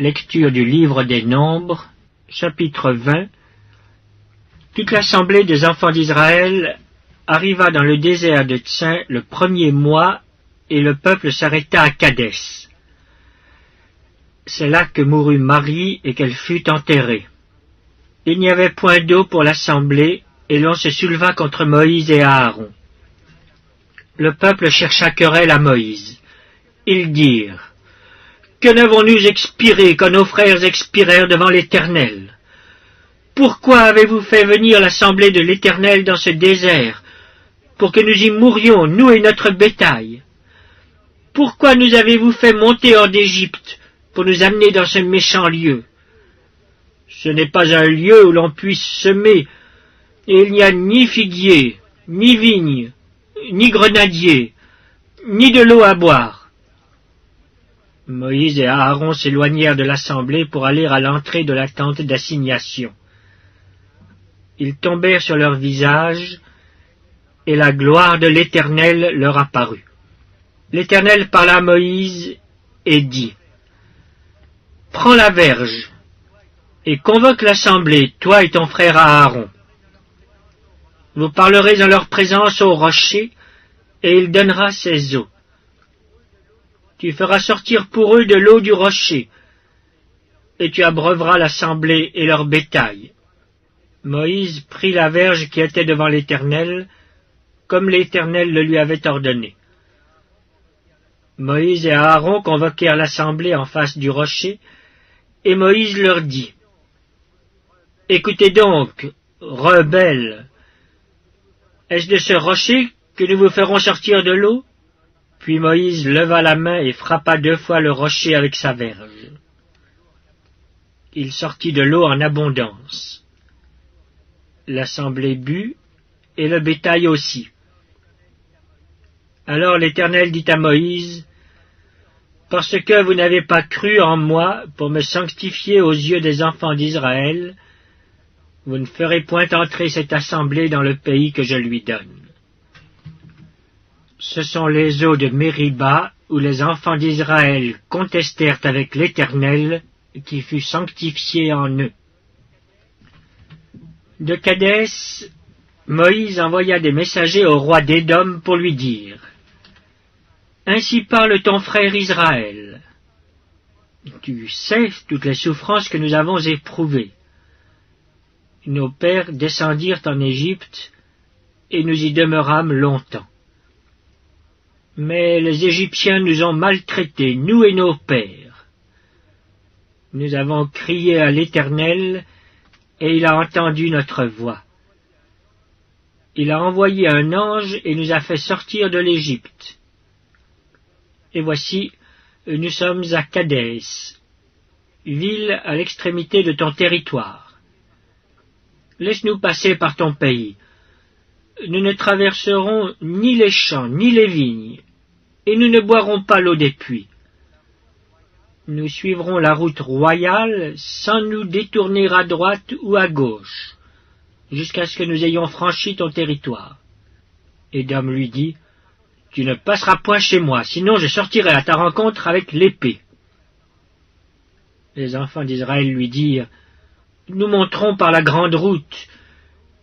Lecture du livre des Nombres, chapitre 20. Toute l'assemblée des enfants d'Israël arriva dans le désert de Tsin le premier mois, et le peuple s'arrêta à Kadès. C'est là que mourut Marie et qu'elle fut enterrée. Il n'y avait point d'eau pour l'assemblée, et l'on se souleva contre Moïse et Aaron. Le peuple chercha querelle à Moïse. Ils dirent: « Que n'avons-nous expiré quand nos frères expirèrent devant l'Éternel? Pourquoi avez-vous fait venir l'assemblée de l'Éternel dans ce désert, pour que nous y mourions, nous et notre bétail? Pourquoi nous avez-vous fait monter hors d'Égypte, pour nous amener dans ce méchant lieu? Ce n'est pas un lieu où l'on puisse semer, et il n'y a ni figuier, ni vigne, ni grenadier, ni de l'eau à boire. » Moïse et Aaron s'éloignèrent de l'assemblée pour aller à l'entrée de la tente d'assignation. Ils tombèrent sur leur visage, et la gloire de l'Éternel leur apparut. L'Éternel parla à Moïse et dit: « Prends la verge, et convoque l'assemblée, toi et ton frère Aaron. Vous parlerez en leur présence au rocher, et il donnera ses eaux. Tu feras sortir pour eux de l'eau du rocher, et tu abreuveras l'assemblée et leur bétail. » Moïse prit la verge qui était devant l'Éternel, comme l'Éternel le lui avait ordonné. Moïse et Aaron convoquèrent l'assemblée en face du rocher, et Moïse leur dit: « Écoutez donc, rebelles, est-ce de ce rocher que nous vous ferons sortir de l'eau? » Puis Moïse leva la main et frappa 2 fois le rocher avec sa verge. Il sortit de l'eau en abondance. L'assemblée but, et le bétail aussi. Alors l'Éternel dit à Moïse: « Parce que vous n'avez pas cru en moi pour me sanctifier aux yeux des enfants d'Israël, vous ne ferez point entrer cette assemblée dans le pays que je lui donne. » Ce sont les eaux de Mériba, où les enfants d'Israël contestèrent avec l'Éternel, qui fut sanctifié en eux. De Kadès, Moïse envoya des messagers au roi d'Édom pour lui dire: « Ainsi parle ton frère Israël. Tu sais toutes les souffrances que nous avons éprouvées. Nos pères descendirent en Égypte, et nous y demeurâmes longtemps. Mais les Égyptiens nous ont maltraités, nous et nos pères. Nous avons crié à l'Éternel, et il a entendu notre voix. Il a envoyé un ange et nous a fait sortir de l'Égypte. Et voici, nous sommes à Kadès, ville à l'extrémité de ton territoire. Laisse-nous passer par ton pays. Nous ne traverserons ni les champs, ni les vignes, et nous ne boirons pas l'eau des puits. Nous suivrons la route royale sans nous détourner à droite ou à gauche, jusqu'à ce que nous ayons franchi ton territoire. » Édom lui dit: « Tu ne passeras point chez moi, sinon je sortirai à ta rencontre avec l'épée. » Les enfants d'Israël lui dirent: « Nous monterons par la grande route,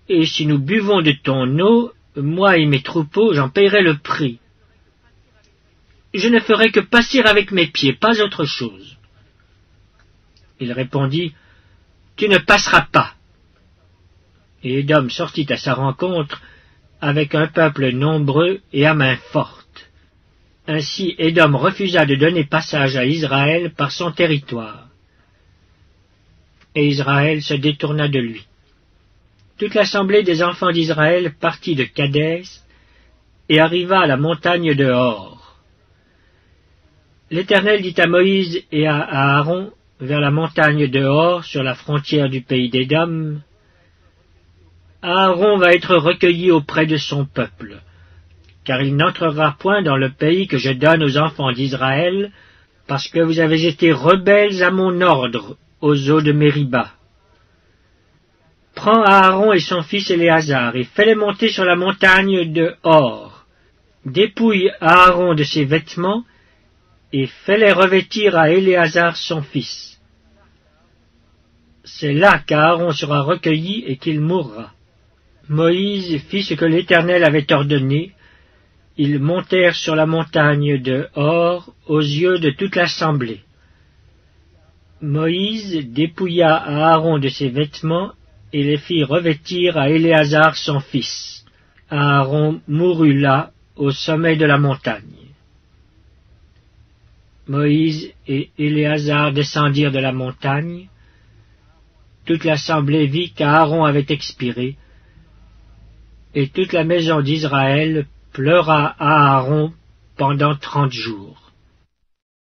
et si nous buvons de ton eau, moi et mes troupeaux, j'en paierai le prix. Je ne ferai que passer avec mes pieds, pas autre chose. » Il répondit: « Tu ne passeras pas. » Et Édom sortit à sa rencontre avec un peuple nombreux et à main forte. Ainsi Édom refusa de donner passage à Israël par son territoire. Et Israël se détourna de lui. Toute l'assemblée des enfants d'Israël partit de Kadès et arriva à la montagne de Hor. L'Éternel dit à Moïse et à Aaron, vers la montagne de Hor, sur la frontière du pays d'Édom: « Aaron va être recueilli auprès de son peuple, car il n'entrera point dans le pays que je donne aux enfants d'Israël, parce que vous avez été rebelles à mon ordre aux eaux de Mériba. Prends Aaron et son fils Éléazar, et fais-les monter sur la montagne de Hor. Dépouille Aaron de ses vêtements, et fais-les revêtir à Éléazar son fils. c'est là qu'Aaron sera recueilli et qu'il mourra. Moïse fit ce que l'Éternel avait ordonné. Ils montèrent sur la montagne de Hor aux yeux de toute l'assemblée. Moïse dépouilla Aaron de ses vêtements et les fit revêtir à Éléazar son fils. Aaron mourut là, au sommet de la montagne. Moïse et Éléazar descendirent de la montagne. Toute l'assemblée vit qu'Aaron avait expiré, et toute la maison d'Israël pleura à Aaron pendant 30 jours.